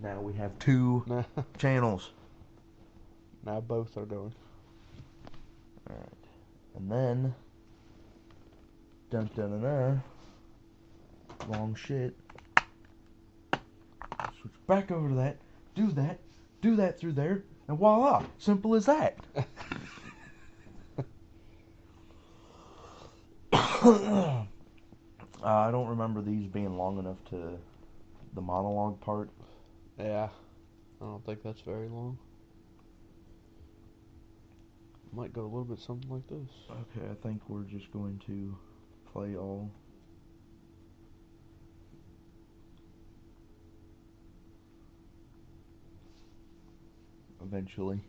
Now we have two channels. Now both are going. Alright. And then... Dun dun dun dun. Wrong shit. Switch back over to that. Do that through there. And voila! Simple as that. I don't remember these being long enough to... The monologue part. Yeah. I don't think that's very long. Might go a little bit something like this. Okay, I think we're just going to play all. Eventually,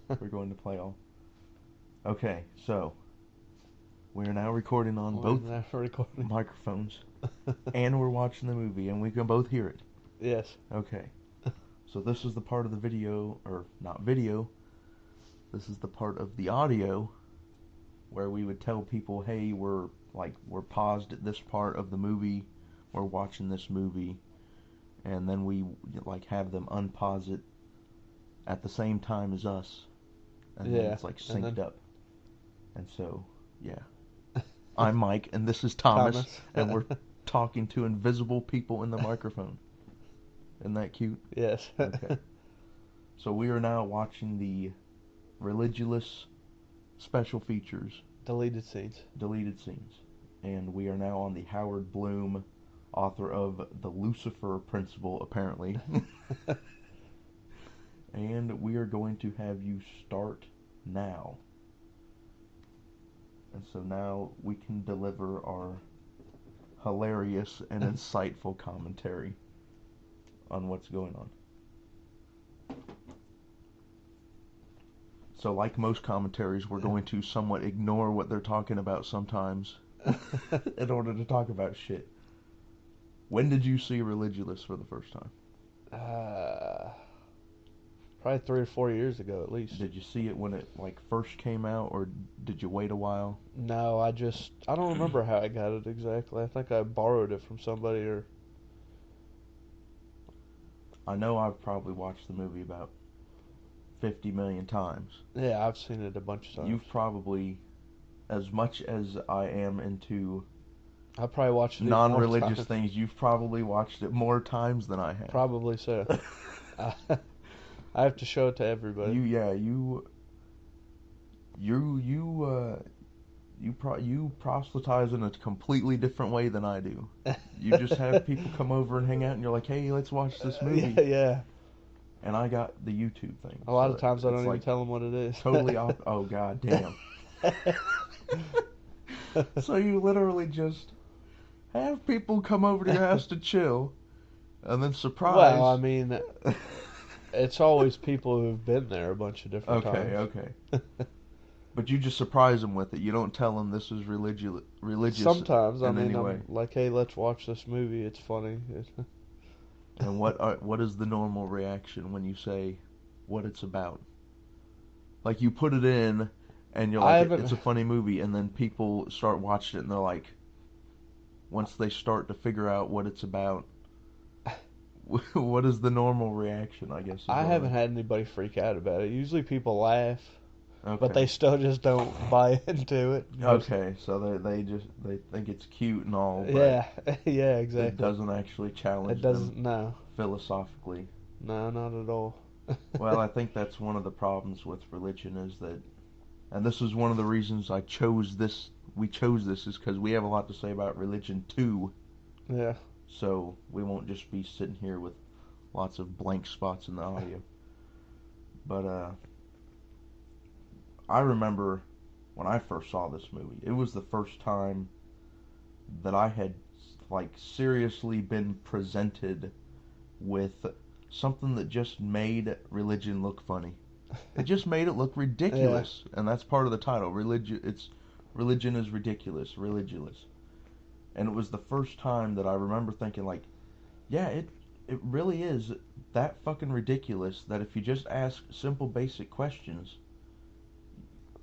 we're going to play all. Okay, so we are now recording on both microphones, and we're watching the movie, and we can both hear it. Yes. Okay. So this is the part of the video, or not video, this is the part of the audio where we would tell people, hey, we're paused at this part of the movie, we're watching this movie, and then we have them unpause it at the same time as us, and then it's synced up. And so, yeah. I'm Mike, and this is Thomas. And we're talking to invisible people in the microphone. Isn't that cute? Yes. Okay. So we are now watching the Religulous special features. Deleted scenes. And we are now on the Howard Bloom, author of The Lucifer Principle, apparently. And we are going to have you start now. And so now we can deliver our hilarious and insightful commentary on what's going on. So like most commentaries, we're going to somewhat ignore what they're talking about sometimes in order to talk about shit. When did you see Religulous for the first time? Probably 3 or 4 years ago at least. Did you see it when it first came out, or did you wait a while? No, I don't remember how I got it exactly. I think I borrowed it from somebody, or... I know I've probably watched the movie about 50 million times. Yeah, I've seen it a bunch of times. You've probably, as much as I am into I probably watched it non-religious things, you've probably watched it more times than I have. Probably so. I have to show it to everybody. You proselytize in a completely different way than I do. You just have people come over and hang out, and you're like, hey, let's watch this movie. Yeah. And I got the YouTube thing. A lot of times I don't even tell them what it is. Totally off. Oh, god damn. So you literally just have people come over to your house to chill, and then surprise. Well, I mean, it's always people who've been there a bunch of different times. Okay. But you just surprise them with it. You don't tell them this is religious. Sometimes, I mean, anyway. I'm like, hey, let's watch this movie. It's funny. And what is the normal reaction when you say what it's about? Like, you put it in, and you're like, it's a funny movie, and then people start watching it, and they're like, once they start to figure out what it's about, what is the normal reaction, I guess? I haven't had anybody freak out about it. Usually people laugh, okay, but they still just don't buy into it. Okay, so they think it's cute and all, but yeah, exactly. It doesn't actually challenge them philosophically. No, not at all. Well, I think that's one of the problems with religion is that, and this is one of the reasons we chose this, is because we have a lot to say about religion too. Yeah. So we won't just be sitting here with lots of blank spots in the audio. But I remember when I first saw this movie, it was the first time that I had seriously been presented with something that just made religion look funny. It just made it look ridiculous. Yeah. And that's part of the title. Religion is ridiculous, Religulous. And it was the first time that I remember thinking, yeah, it really is that fucking ridiculous that if you just ask simple basic questions,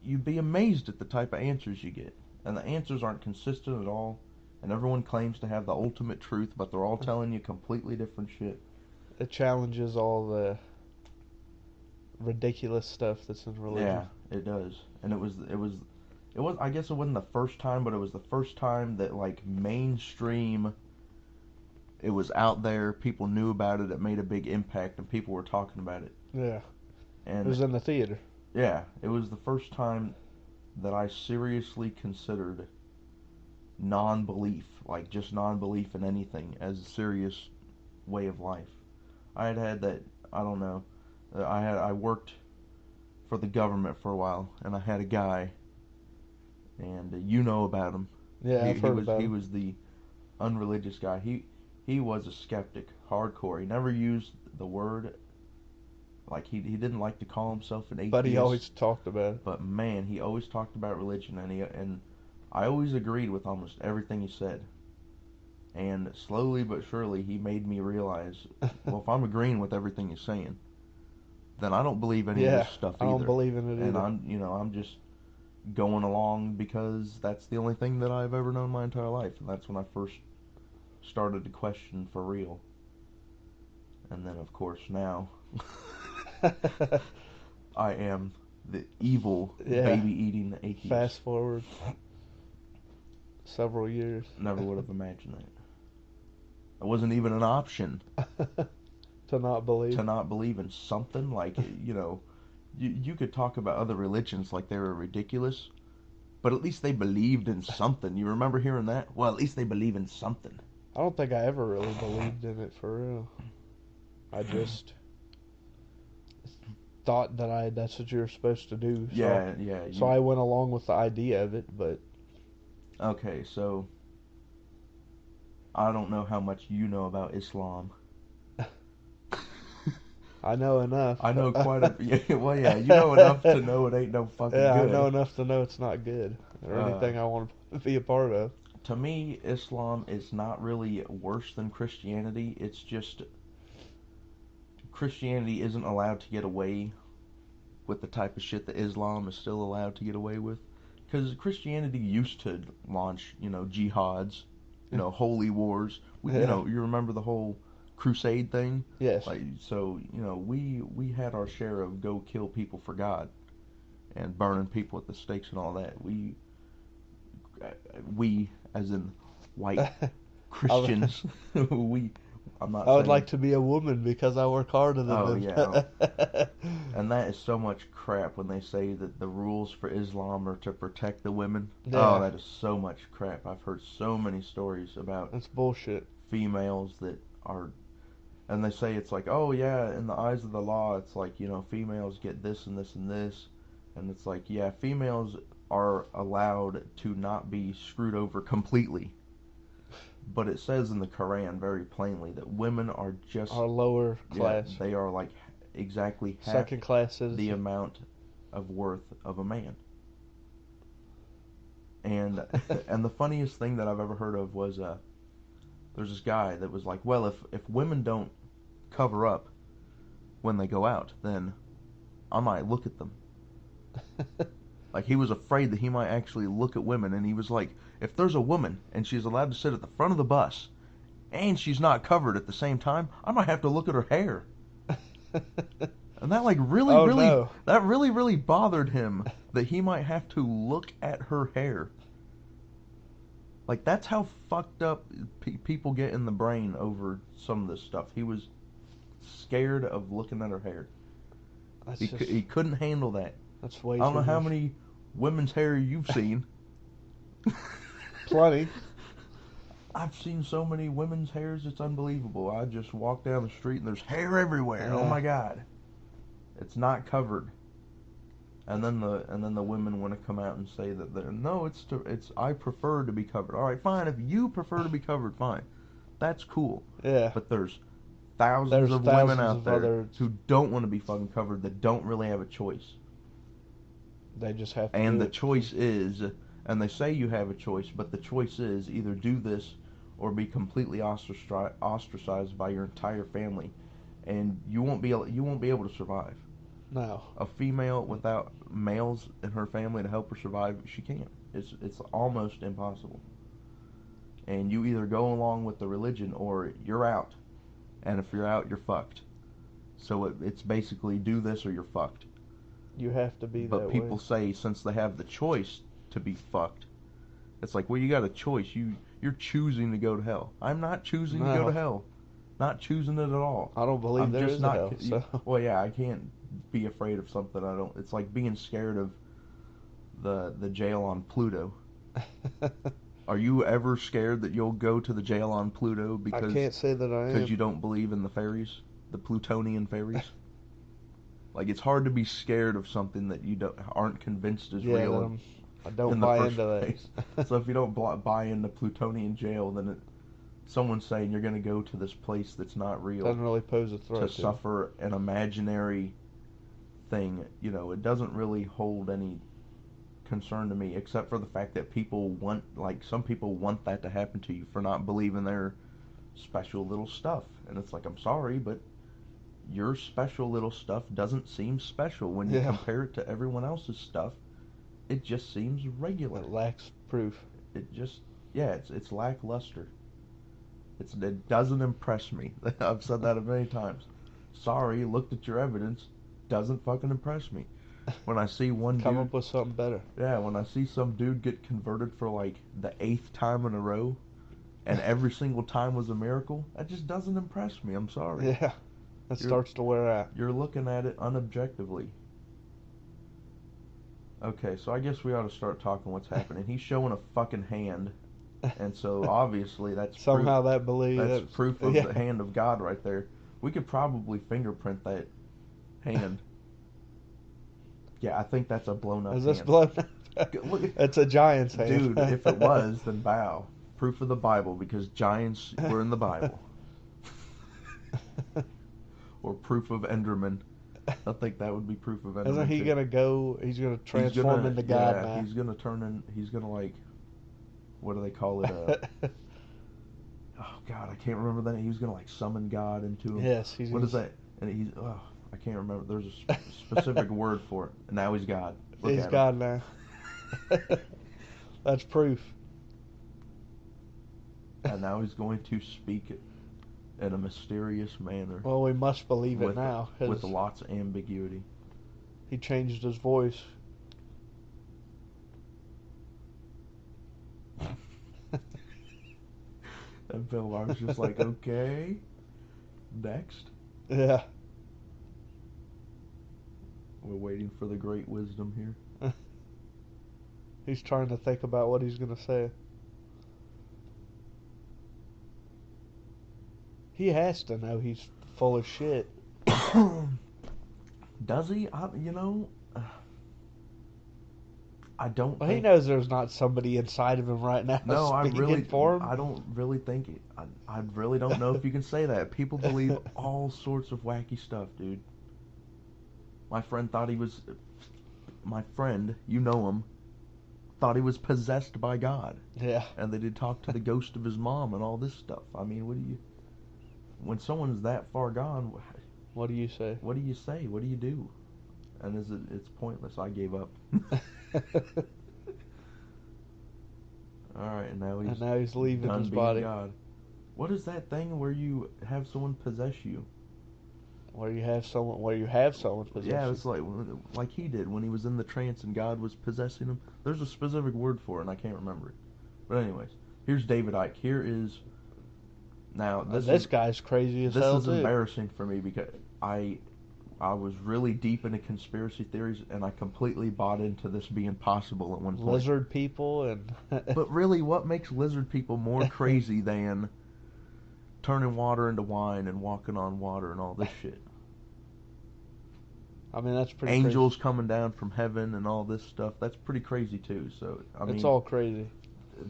you'd be amazed at the type of answers you get. And the answers aren't consistent at all. And everyone claims to have the ultimate truth, but they're all telling you completely different shit. It challenges all the ridiculous stuff that's in religion. Yeah, it does. And it was I guess it wasn't the first time, but it was the first time that like mainstream, it was out there, people knew about it, it made a big impact and people were talking about it. Yeah. It And was in the theater. yeah, it was the first time that I seriously considered non-belief, like just non-belief in anything, as a serious way of life. I had that, I don't know, I worked for the government for a while, and I had a guy, and you know about him. Yeah, I've heard about He him. was the unreligious guy. He was a skeptic, hardcore. He never used the word, like he didn't like to call himself an atheist. But he always talked about it. But man, he always talked about religion, and I always agreed with almost everything he said. And slowly but surely, he made me realize, well, if I'm agreeing with everything he's saying, then I don't believe any of Yeah, this stuff I either. don't believe in it And either. I'm just going along because that's the only thing that I've ever known my entire life, and that's when I first started to question for real. And then, of course, now I am the evil Yeah. baby-eating atheist. Fast forward several years. Never would have imagined that. It wasn't even an option To not believe. to not believe in something. Like, you could talk about other religions like they were ridiculous, but at least they believed in something. You remember hearing that? Well, at least they believe in something. I don't think I ever really believed in it for real. I just thought that that's what you're supposed to do. So, Yeah. So I went along with the idea of it, but Okay, so I don't know how much you know about Islam. I know enough. I know quite a yeah, well, yeah, you know enough to know it ain't no fucking Yeah, good. I know enough to know it's not good or anything I want to be a part of. To me, Islam is not really worse than Christianity. It's just Christianity isn't allowed to get away with the type of shit that Islam is still allowed to get away with. Because Christianity used to launch, jihads, holy wars. Yeah. You remember the whole crusade thing? Yes. Like, so, we had our share of go kill people for God and burning people at the stakes and all that. We as in white Christians, I'm not I would saying, like to be a woman because I work harder than them. Yeah. And that is so much crap when they say that the rules for Islam are to protect the women. Yeah. Oh, that is so much crap. I've heard so many stories about That's bullshit. females that are, and they say it's like, oh yeah, in the eyes of the law, it's like, females get this and this and this, and it's like, yeah, females are allowed to not be screwed over completely. But it says in the Quran very plainly that women are just Our lower class. Yeah, they are like exactly half Second class citizens. the amount of worth of a man. And and the funniest thing that I've ever heard of was there's this guy that was like, well, if women don't cover up when they go out, then I might look at them. Like, he was afraid that he might actually look at women, and he was like, if there's a woman and she's allowed to sit at the front of the bus and she's not covered at the same time, I might have to look at her hair. And that that really bothered him, that he might have to look at her hair. Like, that's how fucked up people get in the brain over some of this stuff. He was scared of looking at her hair. He couldn't handle that. That's way I don't know too how much. many women's hair you've seen. Plenty. I've seen so many women's hairs, it's unbelievable. I just walk down the street and there's hair everywhere. Yeah. Oh my god. It's not covered. And then the women want to come out and say that no, it's I prefer to be covered. All right, fine. If you prefer to be covered, fine. That's cool. Yeah. But there's thousands of women out there others. who don't want to be fucking covered, that don't really have a choice. They just have to And do the it. choice is, and they say you have a choice, but the choice is either do this or be completely ostracized by your entire family, and you won't be able to survive. No. A female without males in her family to help her survive, she can't. It's almost impossible. And you either go along with the religion or you're out. and if you're out, you're fucked. So it's basically do this or you're fucked. You have to be But that people way. say since they have the choice to be fucked, it's like, well, you got a choice. You're choosing to go to hell. I'm not choosing to go to No, hell. Not choosing it at all. I don't believe I'm there just is a not. hell. So Well, yeah, I can't be afraid of something I don't. It's like being scared of the jail on Pluto. Are you ever scared that you'll go to the jail on Pluto I because can't say that I am. you don't believe in the fairies, the Plutonian fairies? Like, it's hard to be scared of something that you aren't convinced is Yeah, real that I don't in the buy first into place. that. So if you don't buy into Plutonian jail, then someone's saying you're going to go to this place that's not real Doesn't really pose a to threat to me. suffer an imaginary thing. You know, it doesn't really hold any concern to me, except for the fact that people want, like, some people want that to happen to you for not believing their special little stuff. And it's like, I'm sorry, but your special little stuff doesn't seem special when you Yeah. compare it to everyone else's stuff. It just seems regular. It lacks proof. It just, yeah, it's lackluster. It doesn't impress me. I've said that many times. Sorry, looked at your evidence, doesn't fucking impress me. When I see one Come dude, up with something better. yeah, when I see some dude get converted for like the 8th time in a row, and every single time was a miracle, that just doesn't impress me. I'm sorry. Yeah, it starts to wear out. You're looking at it unobjectively. Okay, so I guess we ought to start talking what's happening. He's showing a fucking hand, and so obviously that's Somehow proof, that belief. that's proof of Yeah. the hand of God right there. We could probably fingerprint that hand. Yeah, I think that's a blown up Is this hand. blown up? Look at, It's a Giants hand. dude, if it was, then bow. Proof of the Bible, because giants were in the Bible. Or proof of Enderman. I think that would be proof of Enderman. Isn't he too. gonna go? He's gonna transform into God now. He's gonna turn in. He's gonna, like, what do they call it? Oh God, I can't remember that. He was gonna, like, summon God into him. Yes. What is that? And I can't remember. There's a specific word for it. And now he's God. Look He's at God him. now. That's proof. And now he's going to speak it in a mysterious manner. Well, we must believe it now, with 'cause lots of ambiguity. he changed his voice. And Bill Maher was just like, okay, next. Yeah. We're waiting for the great wisdom here. He's trying to think about what he's gonna say. He has to know he's full of shit. Does he? I don't Well, he think... knows there's not somebody inside of him right now No, speaking for him. I don't really think it. I really don't know if you can say that. People believe all sorts of wacky stuff, dude. My friend thought he was... My friend, you know him, thought he was possessed by God. Yeah. And they did talk to the ghost of his mom and all this stuff. I mean, when someone's that far gone, What do you say? what do you say? What do you do? And it's pointless. I gave up. Alright, and now he's leaving done his being body. God. What is that thing where you have someone possess you? Where you have someone possess Yeah, you. it's like he did when he was in the trance and God was possessing him. There's a specific word for it, and I can't remember it. But anyways, here's David Icke. Here is... Now, This guy's crazy as hell, This is too. embarrassing for me because I was really deep into conspiracy theories, and I completely bought into this being possible at one point. Lizard people and... But really, what makes lizard people more crazy than turning water into wine and walking on water and all this shit? I mean, that's pretty Angels coming down from heaven and all this stuff, that's pretty crazy too. So, I mean, it's all crazy.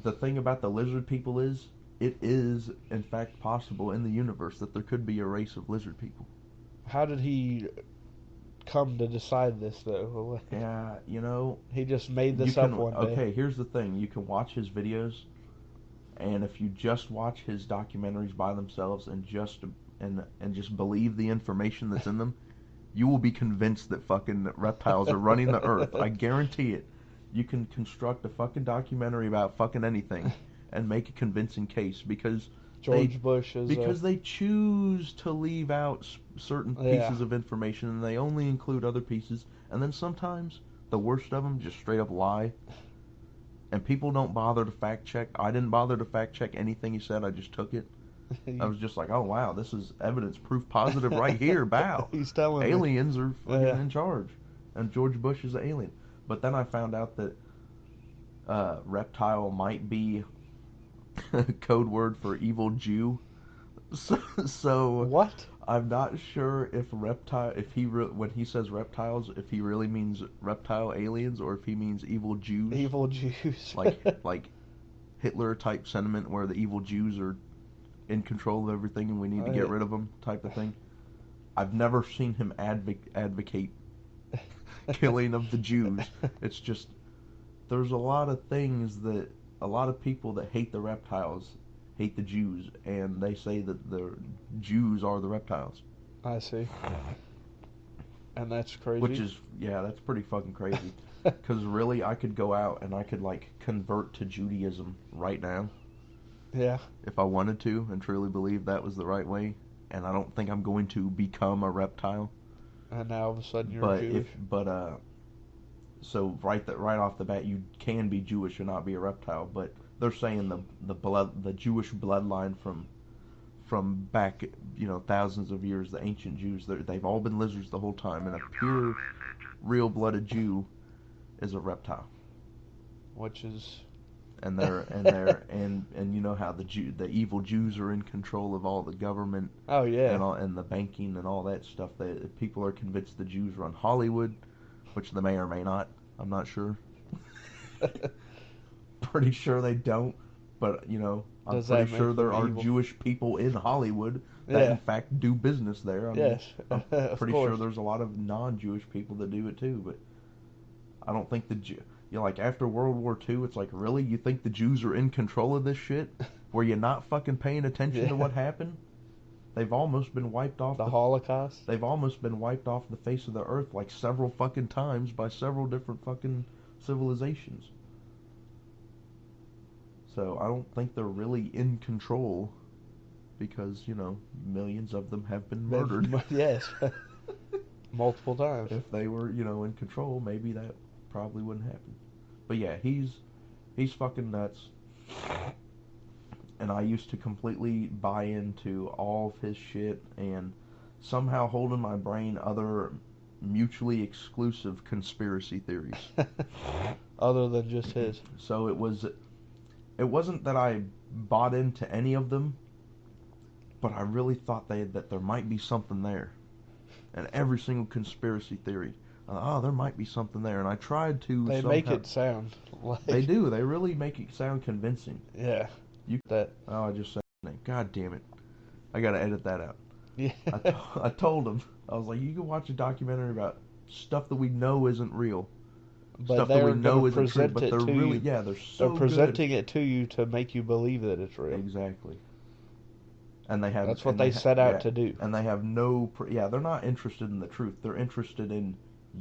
the thing about the lizard people is, it is, in fact, possible in the universe that there could be a race of lizard people. How did he come to decide this, though? Yeah, He just made this up one day. Okay, here's the thing. You can watch his videos, and if you just watch his documentaries by themselves and just believe the information that's in them, you will be convinced that fucking reptiles are running the earth. I guarantee it. You can construct a fucking documentary about fucking anything and make a convincing case, because George Bush is because they choose to leave out certain yeah. pieces of information, and they only include other pieces, and then sometimes the worst of them just straight up lie, and people don't bother to fact check. I didn't bother to fact check anything he said. I just took it. I was just like, oh wow, this is evidence, proof positive right here. Bow. He's telling me. Aliens are fucking in charge, and George Bush is an alien. But then I found out that reptile might be code word for evil Jew. So what? I'm not sure if when he says reptiles, if he really means reptile aliens or if he means evil Jews. Evil Jews. like Hitler type sentiment where the evil Jews are in control of everything and we need to get rid of them type of thing. I've never seen him advocate killing of the Jews. It's just there's a lot of things that a lot of people that hate the reptiles hate the Jews, and they say that the Jews are the reptiles. I see. And that's crazy. Which is, yeah, that's pretty fucking crazy. Because really, I could go out and I could, like, convert to Judaism right now. Yeah. If I wanted to and truly believe that was the right way. And I don't think I'm going to become a reptile. And now all of a sudden you're Jewish. So right off the bat, you can be Jewish and not be a reptile, but they're saying the Jewish bloodline from back, thousands of years, the ancient Jews, they've all been lizards the whole time, and a pure, real-blooded Jew is a reptile. Which is, and you know how the evil Jews are in control of all the government. Oh yeah. And the banking and all that stuff. People are convinced the Jews run Hollywood, which they may or may not. I'm not sure. Pretty sure they don't, but I'm pretty sure there are Jewish people in Hollywood that in fact do business there. I'm pretty sure there's a lot of non-Jewish people that do it too, but I don't think like after World War II, it's like, really? You think the Jews are in control of this shit? Were you not fucking paying attention to what happened? They've almost been wiped off the Holocaust. They've almost been wiped off the face of the earth like several fucking times by several different fucking civilizations. So I don't think they're really in control because, millions of them have been murdered. Yes. Multiple times. If they were, in control, maybe that probably wouldn't happen. But yeah, he's fucking nuts. And I used to completely buy into all of his shit and somehow hold in my brain other mutually exclusive conspiracy theories. Other than just his. So it wasn't that I bought into any of them, but I really thought that there might be something there. And every single conspiracy theory, there might be something there. And I tried to. They make it sound like. They do. They really make it sound convincing. Yeah. I just said his name. God damn it. I gotta edit that out. Yeah. I told him. I was like, you can watch a documentary about stuff that we know isn't real. But Stuff that we know isn't true, but they're really, they're presenting it to you to make you believe that it's real. Exactly. And that's what they set out to do. And they have they're not interested in the truth. They're interested in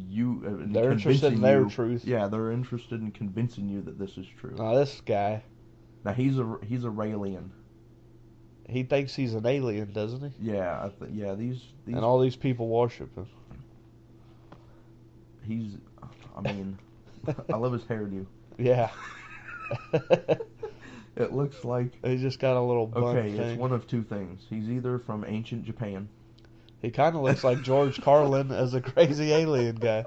you. They're interested in their truth. Yeah, they're interested in convincing you that this is true. This guy. Now he's a Raelian. He thinks he's an alien, doesn't he? Yeah, these and all these people worship him. I love his hairdo. Yeah. It looks like he's just got a little bun thing. It's one of two things. He's either from ancient Japan. He kind of looks like George Carlin as a crazy alien guy.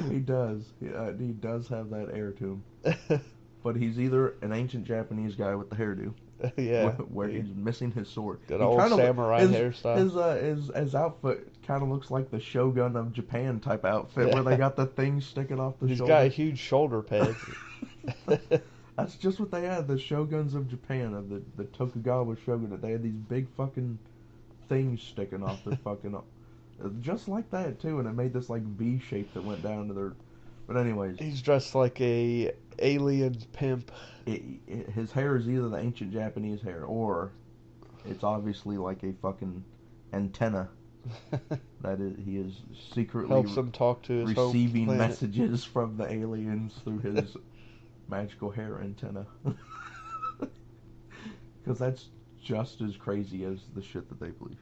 He does. He does have that air to him. But he's either an ancient Japanese guy with the hairdo. Yeah. Where he's missing his sword. Good old samurai hairstyle. His outfit kind of looks like the Shogun of Japan type outfit where they got the thing sticking off the shoulder. He's got huge shoulder pads. That's just what they had, the Shoguns of Japan, of the Tokugawa Shogunate. They had these big fucking things sticking off their fucking... just like that, too, and it made this, like, V shape that went down to their... But anyways... He's dressed like a alien pimp. His hair is either the ancient Japanese hair, or it's obviously like a fucking antenna. He is secretly helps him talk to his receiving home planet. messages from the aliens through his magical hair antenna. Because that's just as crazy as the shit that they believe.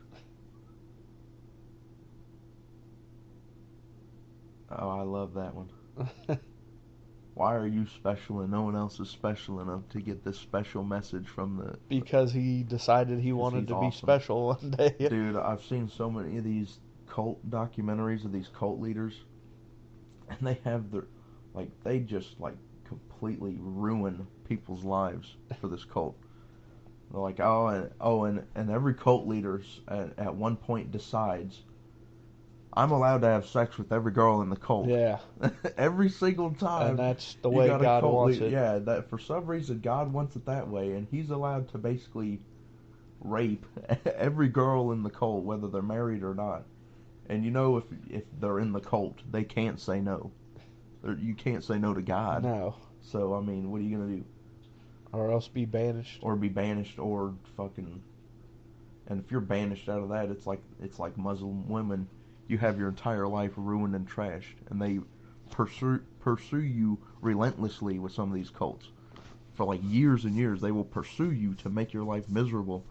Oh, I love that one. Why are you special and no one else is special enough to get this special message from the... Because he decided he wanted to be awesome. special one day. Dude, I've seen so many of these cult documentaries of these cult leaders, and they have their... Like, they just, like, completely ruin people's lives for this cult. They're like, and every cult leader at one point decides, I'm allowed to have sex with every girl in the cult. Yeah. Every single time. And that's the way God wants it. Yeah, that for some reason God wants it that way, and he's allowed to basically rape every girl in the cult, whether they're married or not. And you know, if they're in the cult, they can't say no. You can't say no to God. No. So, I mean, what are you going to do? Or else be banished. Or be banished, or fucking... And if you're banished out of that, it's like Muslim women. You have your entire life ruined and trashed, and they pursue you relentlessly with some of these cults. For like years and years, they will pursue you to make your life miserable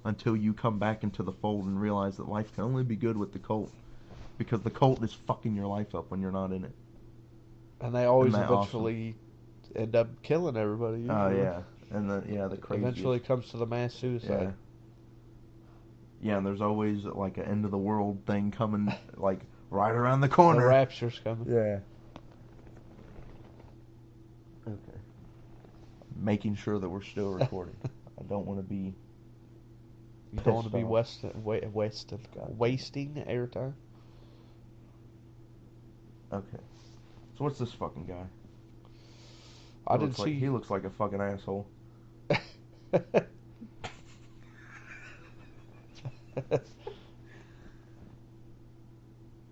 until you come back into the fold and realize that life can only be good with the cult, because the cult is fucking your life up when you're not in it. And they always eventually end up killing everybody. Oh, yeah. And the craziest. Eventually comes to the mass suicide. Yeah. Yeah, and there's always like an end of the world thing coming, like right around the corner. The rapture's coming. Yeah. Okay. Making sure that we're still recording. I don't want to be. You don't want to be wasting airtime. Okay. So what's this fucking guy? I didn't see. He looks like a fucking asshole.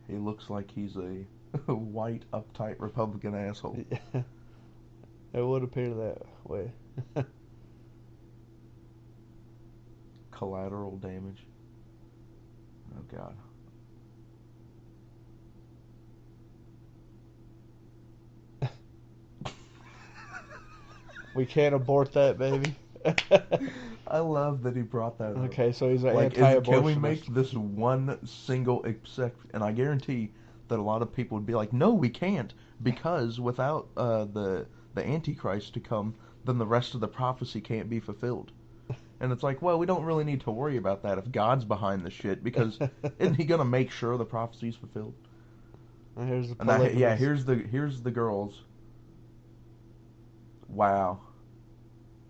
He looks like he's a white, uptight Republican asshole. It would appear that way. Collateral damage. Oh, God. We can't abort that, baby. I love that he brought that up. Okay, so he's an anti-abortionist. Can we make this one single exception? And I guarantee that a lot of people would be like, no, we can't, because without the Antichrist to come, then the rest of the prophecy can't be fulfilled. And it's like, well, we don't really need to worry about that if God's behind the shit, because isn't he going to make sure the prophecy's fulfilled? And here's the here's the girls. Wow.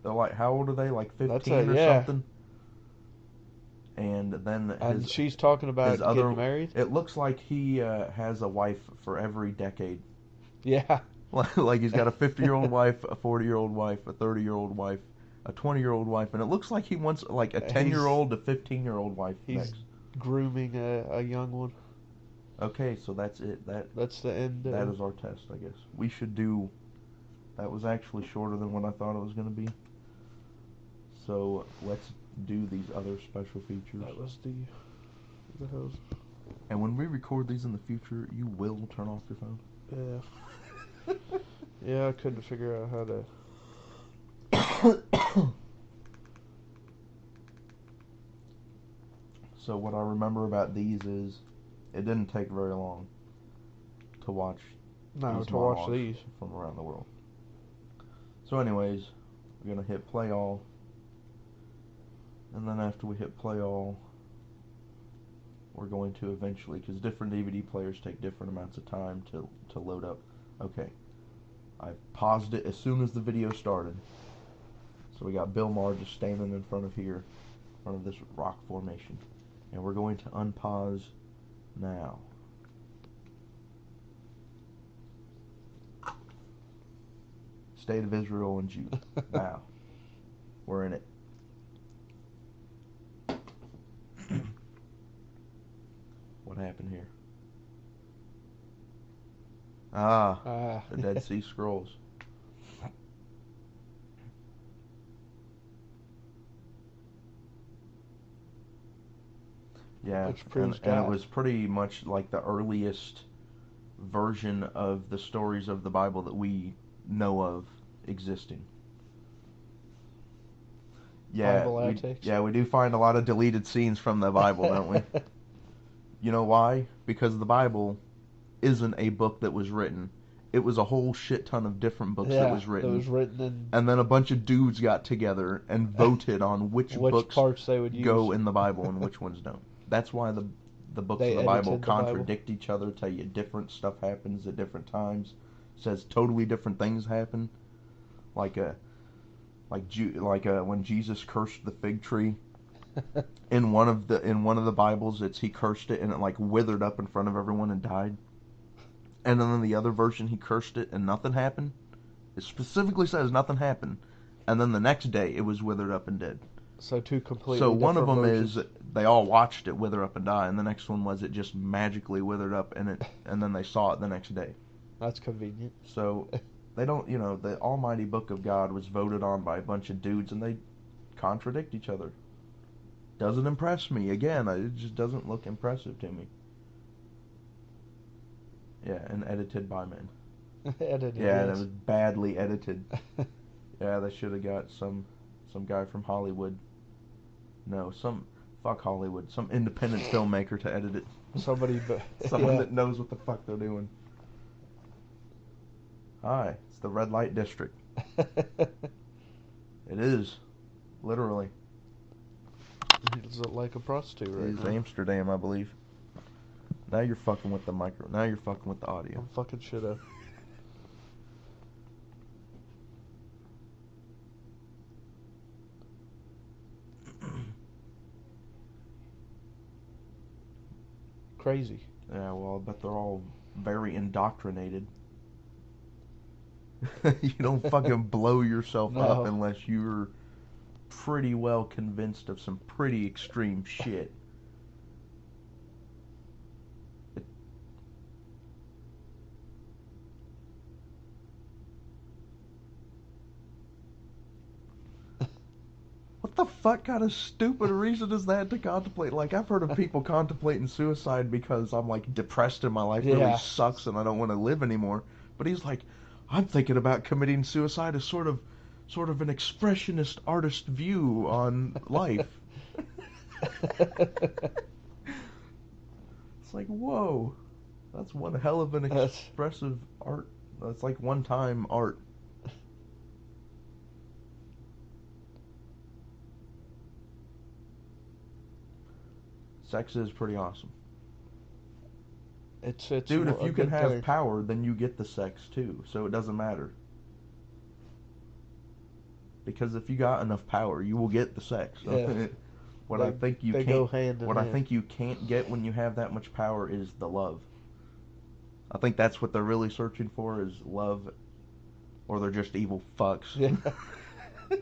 They're like, how old are they? Like 15 or something? And then she's talking about getting married? It looks like he has a wife for every decade. Yeah. Like he's got a 50-year-old wife, a 40-year-old wife, a 30-year-old wife, a 20-year-old wife, and it looks like he wants like a 10-year-old to 15-year-old wife he's next. Grooming a young one. Okay, so that's it. That's the end. That is our test, I guess. We should do... That was actually shorter than what I thought it was going to be. So let's do these other special features. That was the hose. And when we record these in the future, you will turn off your phone. Yeah. Yeah, I couldn't figure out how to. So what I remember about these is, it didn't take very long to watch. These from around the world. So anyways, we're going to hit play all. And then after we hit play all, we're going to eventually, because different DVD players take different amounts of time to load up. Okay. I paused it as soon as the video started. So we got Bill Maher just standing in front of here, in front of this rock formation. And we're going to unpause now. State of Israel and Judah. Now, we're in it. What happened here? The Dead Sea Scrolls. Yeah, and it was pretty much like the earliest version of the stories of the Bible that we know of existing. Yeah, Bible outtakes. we do find a lot of deleted scenes from the Bible, don't we? You know why? Because the Bible isn't a book that was written. It was a whole shit ton of different books that was written. That was written in... And then a bunch of dudes got together and voted on which books parts they would go use in the Bible and which ones don't. That's why the books They of the Bible edited the Bible. contradict each other, tell you different stuff happens at different times, says totally different things happen. Like when Jesus cursed the fig tree. In one of the Bibles, he cursed it and it like withered up in front of everyone and died. And then in the other version, he cursed it and nothing happened. It specifically says nothing happened. And then the next day, it was withered up and dead. So two completely So one of different them versions. is they all watched it wither up and die, and the next one was it just magically withered up and then they saw it the next day. That's convenient. So they don't, the Almighty Book of God was voted on by a bunch of dudes, and they contradict each other. Doesn't impress me. Again, it just doesn't look impressive to me. Yeah, and edited by men. Edited. Yeah, and it yes. was badly edited. Yeah, they should have got some guy from Hollywood. No, fuck Hollywood. Some independent filmmaker to edit it. Somebody, Someone that knows what the fuck they're doing. Hi, it's the red light district. It is, literally. Is it like a prostitute right It is now? Amsterdam, I believe. Now you're fucking with the micro. Now you're fucking with the audio. I'm fucking shit up. Crazy. Yeah, well, I bet they're all very indoctrinated. You don't fucking blow yourself up No. unless you're pretty well convinced of some pretty extreme shit. What the fuck kind of stupid reason is that to contemplate? Like, I've heard of people contemplating suicide because I'm, like, depressed and my life really Yeah. sucks and I don't want to live anymore. But he's like, I'm thinking about committing suicide as sort of an expressionist artist view on life. It's like, whoa. That's one hell of an expressive art. That's like one-time art. Sex is pretty awesome. It's Dude, if a you can good have thing. power, then you get the sex too, so it doesn't matter. Because if you got enough power, you will get the sex. Yeah. What I think you they can't, go hand in what I hand. think you can't get when you have that much power is the love. I think that's what they're really searching for is love, or they're just evil fucks. Yeah.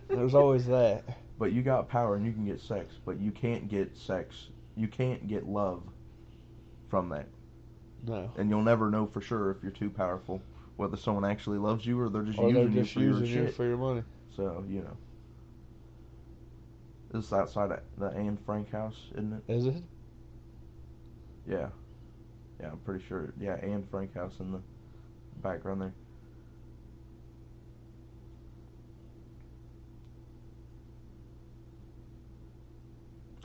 There's always that. But you got power and you can get sex, but you can't get sex. You can't get love from that. No. And you'll never know for sure if you're too powerful, whether someone actually loves you or they're just Or using they're just you for using your you shit. for your money. So, This is outside of the Anne Frank house, isn't it? Is it? Yeah. Yeah, I'm pretty sure. Yeah, Anne Frank house in the background there.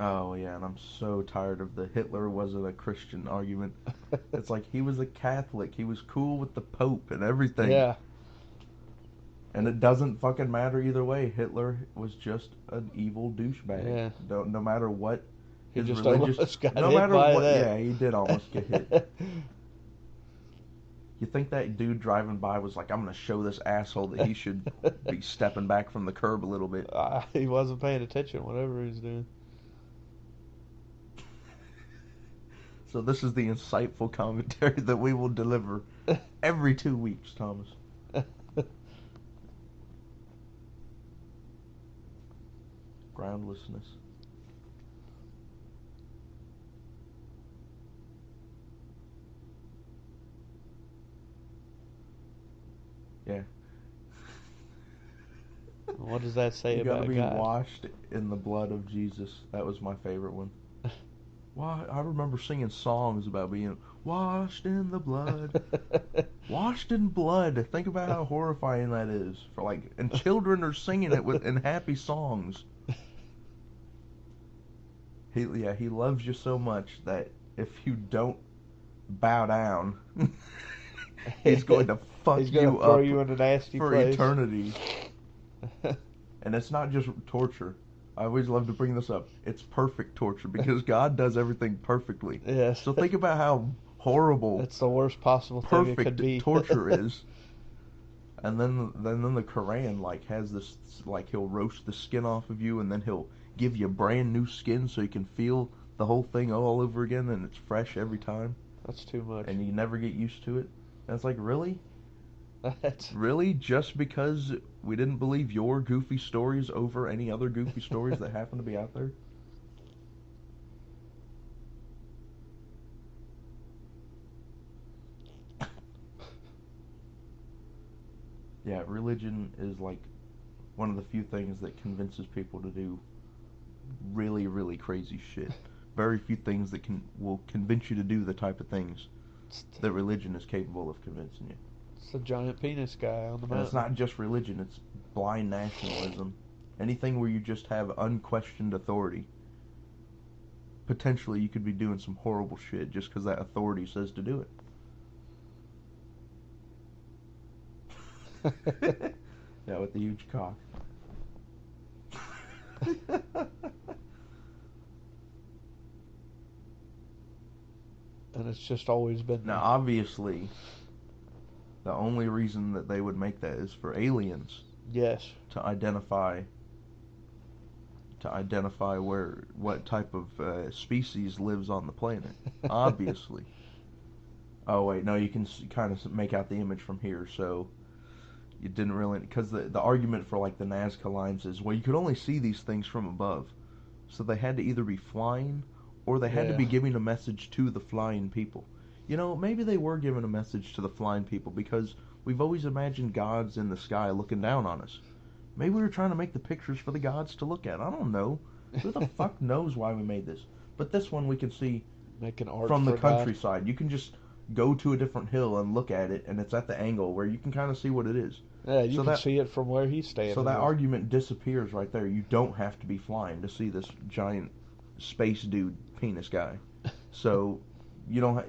Oh, yeah, and I'm so tired of the Hitler wasn't a Christian argument. It's like he was a Catholic. He was cool with the Pope and everything. Yeah. And it doesn't fucking matter either way. Hitler was just an evil douchebag. Yeah. No matter what He his just religious... almost got no hit matter by what, that. Yeah, he did almost get hit. You think that dude driving by was like, I'm going to show this asshole that he should be stepping back from the curb a little bit. He wasn't paying attention, whatever he's doing. So this is the insightful commentary that we will deliver every 2 weeks, Thomas. Groundlessness. Yeah. What does that say You about gotta be God? washed in the blood of Jesus. That was my favorite one. Why? I remember singing songs about being washed in the blood. Washed in blood. Think about how horrifying that is. And children are singing it in happy songs. he loves you so much that if you don't bow down, he's going to fuck He's gonna you throw up you in a nasty for place. eternity. And it's not just torture. I always love to bring this up. It's perfect torture because God does everything perfectly. Yes. So think about how horrible It's the worst possible thing it could perfect be. torture is. And then the Quran like has this, like he'll roast the skin off of you and then he'll give you brand new skin so you can feel the whole thing all over again and it's fresh every time. That's too much. And you never get used to it. And it's like, really? That's Really? Just because we didn't believe your goofy stories over any other goofy stories that happen to be out there? Yeah, religion is like one of the few things that convinces people to do really, really crazy shit. Very few things that will convince you to do the type of things that religion is capable of convincing you. it's the giant penis guy on the And mountain. it's not just religion, it's blind nationalism. Anything where you just have unquestioned authority. Potentially you could be doing some horrible shit just because that authority says to do it. Yeah, with the huge cock. And it's just always been Now, obviously, the only reason that they would make that is for aliens yes. to identify what type of species lives on the planet. Obviously. Oh wait, no, you can kind of make out the image from here. So you didn't really, because the argument for like the Nazca lines is, well, you could only see these things from above, so they had to either be flying or they had to be giving a message to the flying people. You know, maybe they were giving a message to the flying people because we've always imagined gods in the sky looking down on us. Maybe we were trying to make the pictures for the gods to look at. I don't know. Who the fuck knows why we made this? But this one we can see Making art from the for God. countryside. You can just go to a different hill and look at it, and it's at the angle where you can kind of see what it is. Yeah, you So can that- see it from where he's standing. So that argument disappears right there. You don't have to be flying to see this giant space dude penis guy. So you don't,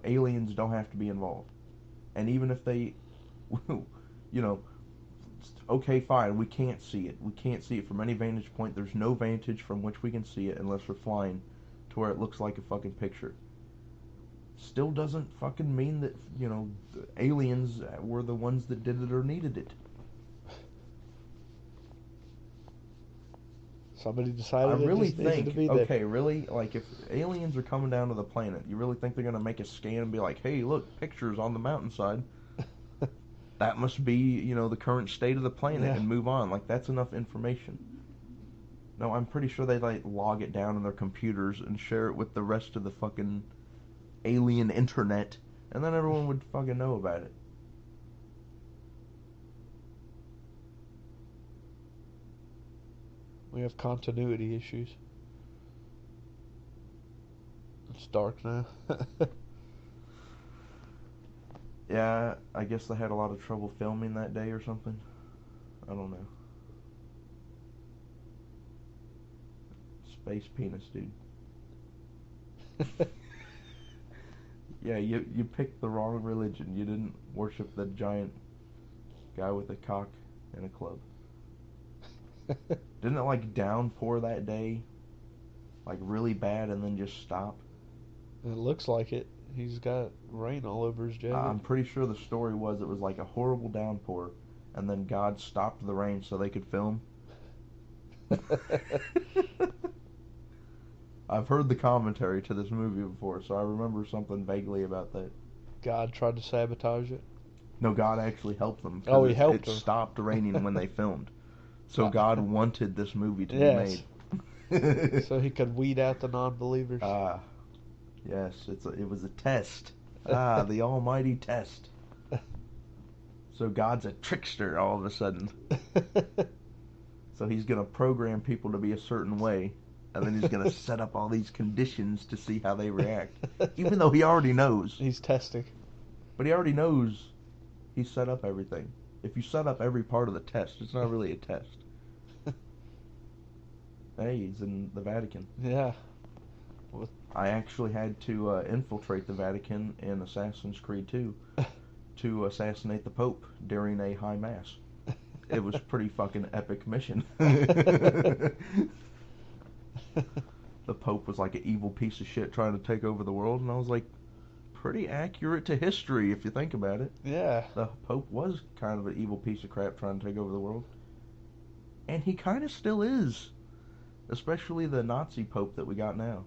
aliens don't have to be involved. And even if they, okay, fine, we can't see it. We can't see it from any vantage point. There's no vantage from which we can see it unless we're flying to where it looks like a fucking picture. Still doesn't fucking mean that, the aliens were the ones that did it or needed it. Somebody decided I really it just needed think, to be there. okay, really? Like, if aliens are coming down to the planet, you really think they're going to make a scan and be like, hey, look, pictures on the mountainside. That must be, the current state of the planet and move on. Like, that's enough information. No, I'm pretty sure they, log it down in their computers and share it with the rest of the fucking alien internet, and then everyone would fucking know about it. We have continuity issues. It's dark now. Yeah, I guess they had a lot of trouble filming that day or something. I don't know. Space penis, dude. Yeah, you picked the wrong religion. You didn't worship the giant guy with a cock and a club. Didn't it downpour that day? Really bad and then just stop? It looks like it. He's got rain all over his jacket. I'm pretty sure the story was it was a horrible downpour and then God stopped the rain so they could film. I've heard the commentary to this movie before, so I remember something vaguely about that. God tried to sabotage it. No, God actually helped them. Oh, he helped them. It stopped raining when they filmed. So God wanted this movie to be made. So he could weed out the non-believers. Yes, it was a test. The almighty test. So God's a trickster all of a sudden. So he's going to program people to be a certain way, and then he's going to set up all these conditions to see how they react. Even though he already knows. He's testing. But he already knows he set up everything. If you set up every part of the test, it's not really a test. Hey, he's in the Vatican. Yeah. I actually had to infiltrate the Vatican in Assassin's Creed 2 to assassinate the Pope during a high mass. It was pretty fucking epic mission. The Pope was like an evil piece of shit trying to take over the world, and I was like, pretty accurate to history if you think about it. Yeah. The Pope was kind of an evil piece of crap trying to take over the world. And he kind of still is. Especially the Nazi Pope that we got now.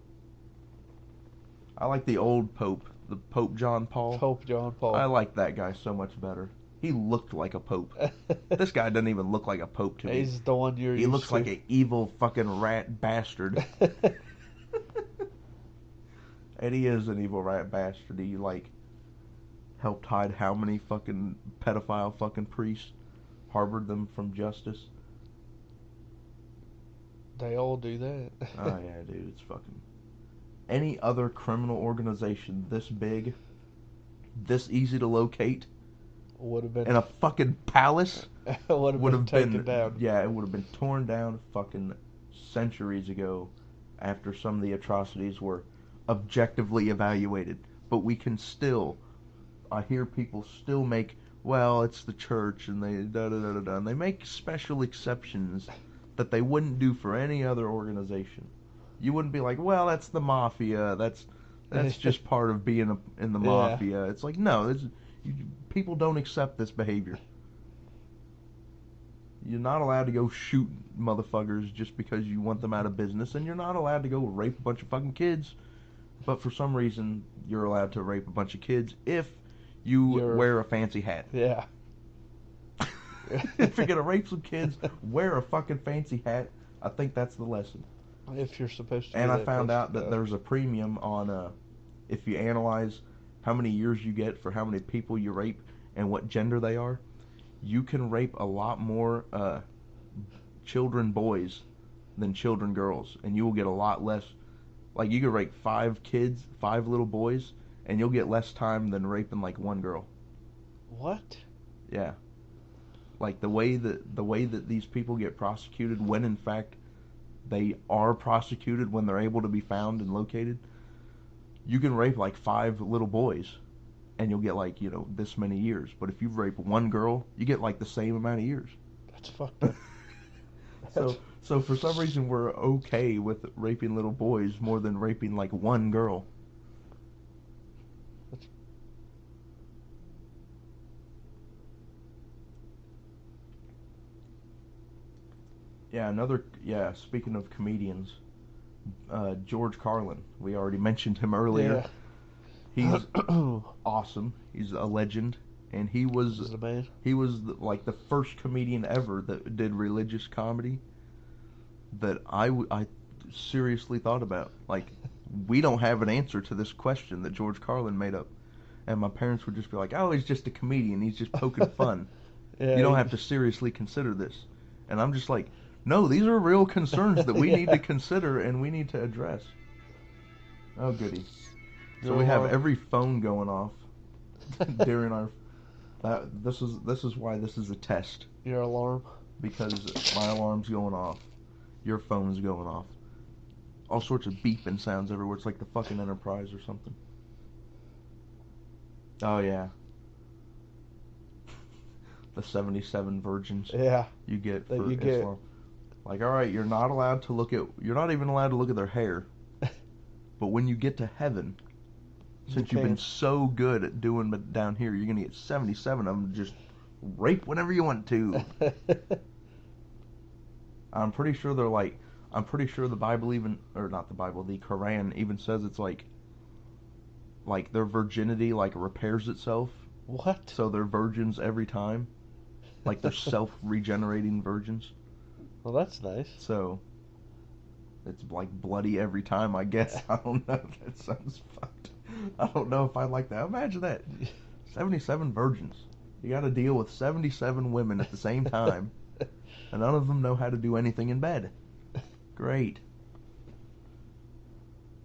I like the old Pope, the Pope John Paul. Pope John Paul. I like that guy so much better. He looked like a pope. This guy doesn't even look like a pope to me. He's the one you're He used looks to. like an evil fucking rat bastard. And he is an evil rat bastard. He, like, helped hide how many fucking pedophile fucking priests, harbored them from justice. They all do that. Oh, yeah, dude, it's fucking... Any other criminal organization this big, this easy to locate, would have been in a fucking palace, would have been taken down. Yeah, it would have been torn down fucking centuries ago after some of the atrocities were objectively evaluated. But we can still, I hear people still make, well, it's the church, and they da-da-da-da-da, and they make special exceptions that they wouldn't do for any other organization. You wouldn't be like, well, that's the mafia, that's just part of being in the mafia. It's like, no, people don't accept this behavior. You're not allowed to go shoot motherfuckers just because you want them out of business, and you're not allowed to go rape a bunch of fucking kids, but for some reason, you're allowed to rape a bunch of kids if you wear a fancy hat. Yeah. If you're gonna rape some kids, wear a fucking fancy hat. I think that's the lesson. If you're supposed to. And I found out that there's a premium on if you analyze how many years you get for how many people you rape and what gender they are, you can rape a lot more children boys than children girls, and you will get a lot less. Like, you could rape 5 little boys, and you'll get less time than raping like one girl. What? Yeah. Like, the way that these people get prosecuted, when in fact they are prosecuted, when they're able to be found and located, you can rape like 5 little boys and you'll get like, this many years. But if you rape one girl, you get like the same amount of years. That's fucked up. So for some reason we're okay with raping little boys more than raping like one girl. Speaking of comedians, George Carlin, we already mentioned him earlier. Yeah. He's awesome. He's a legend, and he was like the first comedian ever that did religious comedy that I seriously thought about. Like, we don't have an answer to this question that George Carlin made up, and my parents would just be like, oh, he's just a comedian, he's just poking fun. You don't have to seriously consider this. And I'm just like, no, these are real concerns that we need to consider and we need to address. Oh, goody. So we have every phone going off during our... This is why this is a test. Your alarm? Because my alarm's going off. Your phone's going off. All sorts of beeping sounds everywhere. It's like the fucking Enterprise or something. Oh, yeah. The 77 virgins you get for Islam. Like, all right, you're not even allowed to look at their hair. But when you get to heaven, since you've been so good at doing it down here, you're going to get 77 of them to just rape whenever you want to. I'm pretty sure the Bible even, or not the Bible, the Quran even says it's like their virginity like repairs itself. What? So they're virgins every time. Like, they're self-regenerating virgins. Well, that's nice. So, it's like bloody every time, I guess. I don't know. That sounds fucked. I don't know if I'd like that. Imagine that. 77 virgins. You got to deal with 77 women at the same time, and none of them know how to do anything in bed. Great.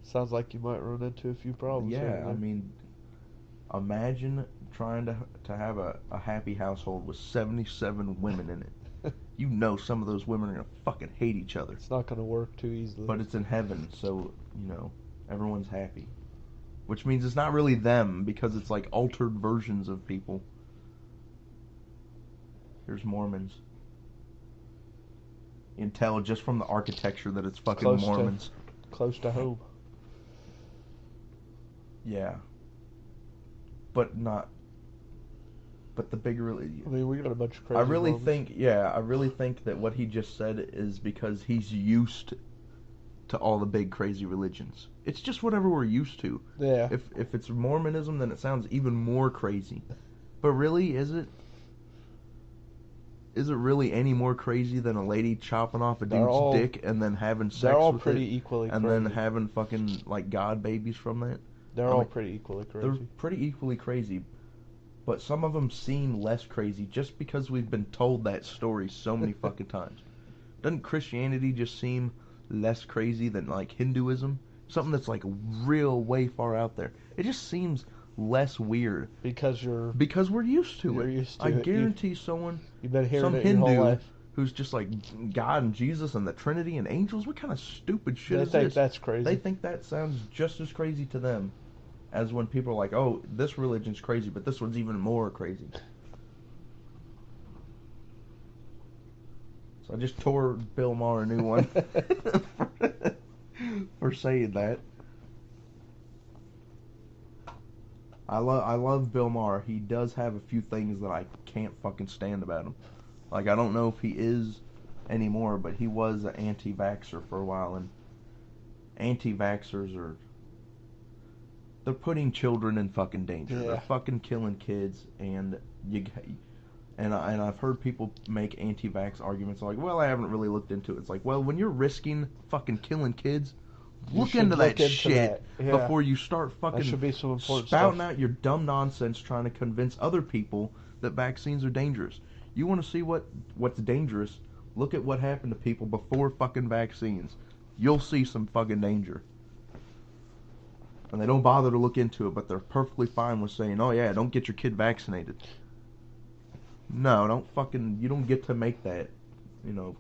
Sounds like you might run into a few problems. Yeah, I mean, imagine trying to have a happy household with 77 women in it. Some of those women are going to fucking hate each other. It's not going to work too easily. But it's in heaven, so, Everyone's happy. Which means it's not really them, because it's like altered versions of people. Here's Mormons. You can tell just from the architecture that it's fucking Mormons. Close to home. Yeah. But the bigger... I mean, we got a bunch of crazy I really Mormons. think that what he just said is because he's used to all the big crazy religions. It's just whatever we're used to. Yeah. If it's Mormonism, then it sounds even more crazy. But really, is it? Is it really any more crazy than a lady chopping off a dude's dick and then having sex with it? They're all pretty equally crazy. And then having fucking, like, god babies from that? They're all pretty equally crazy. They're pretty equally crazy. But some of them seem less crazy just because we've been told that story so many fucking times. Doesn't Christianity just seem less crazy than, like, Hinduism? Something that's, like, real way far out there. It just seems less weird. Because we're used to it. I guarantee you've been hearing some it Hindu your whole life. Who's just like God and Jesus and the Trinity and angels, what kind of stupid shit is this? They think that's crazy. They think that sounds just as crazy to them as when people are like, oh, this religion's crazy, but this one's even more crazy. So I just tore Bill Maher a new one for saying that. I love Bill Maher. He does have a few things that I can't fucking stand about him. Like, I don't know if he is anymore, but he was an anti-vaxxer for a while, and anti-vaxxers they're putting children in fucking danger. Yeah. They're fucking killing kids, and I've heard people make anti-vax arguments like, well, I haven't really looked into it. It's like, well, when you're risking fucking killing kids, look into that shit before you start fucking spouting out your dumb nonsense trying to convince other people that vaccines are dangerous. You want to see what's dangerous? Look at what happened to people before fucking vaccines. You'll see some fucking danger. And they don't bother to look into it, but they're perfectly fine with saying, oh yeah, don't get your kid vaccinated. No, you don't get to make that,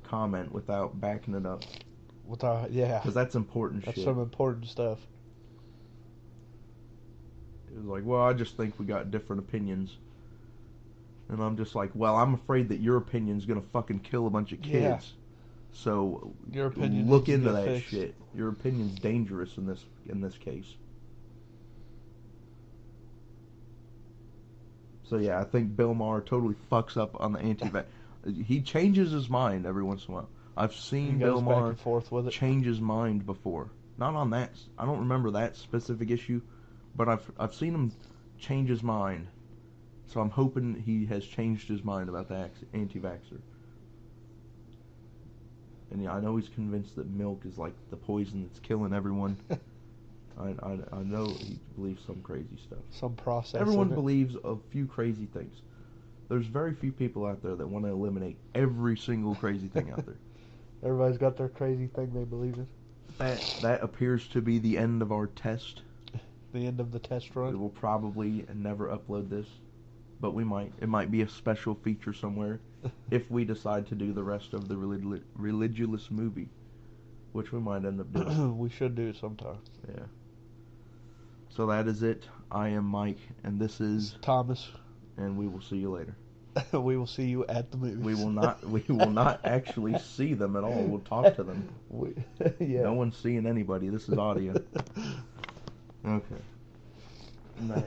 comment without backing it up. Yeah. Because that's important shit. That's some important stuff. It was like, well, I just think we got different opinions. And I'm just like, well, I'm afraid that your opinion's going to fucking kill a bunch of kids. Yeah. So your opinion look into that shit. Your opinion's dangerous in this case. So yeah, I think Bill Maher totally fucks up on the anti-vax. He changes his mind every once in a while. I've seen Bill Maher change his mind before. Not on that. I don't remember that specific issue, but I've seen him change his mind. So I'm hoping he has changed his mind about the anti-vaxxer. And yeah, I know he's convinced that milk is like the poison that's killing everyone. I know he believes some crazy stuff. Some process. Everyone believes a few crazy things. There's very few people out there that want to eliminate every single crazy thing out there. Everybody's got their crazy thing they believe in. That appears to be the end of our test. The end of the test run. We will probably never upload this, but we might. It might be a special feature somewhere if we decide to do the rest of the Religulous movie, which we might end up doing. We should do it sometime. Yeah. So that is it. I am Mike, and this is Thomas. And we will see you later. We will see you at the movies. We will not actually see them at all. We'll talk to them. Yeah. No one's seeing anybody. This is audio. Okay. Night.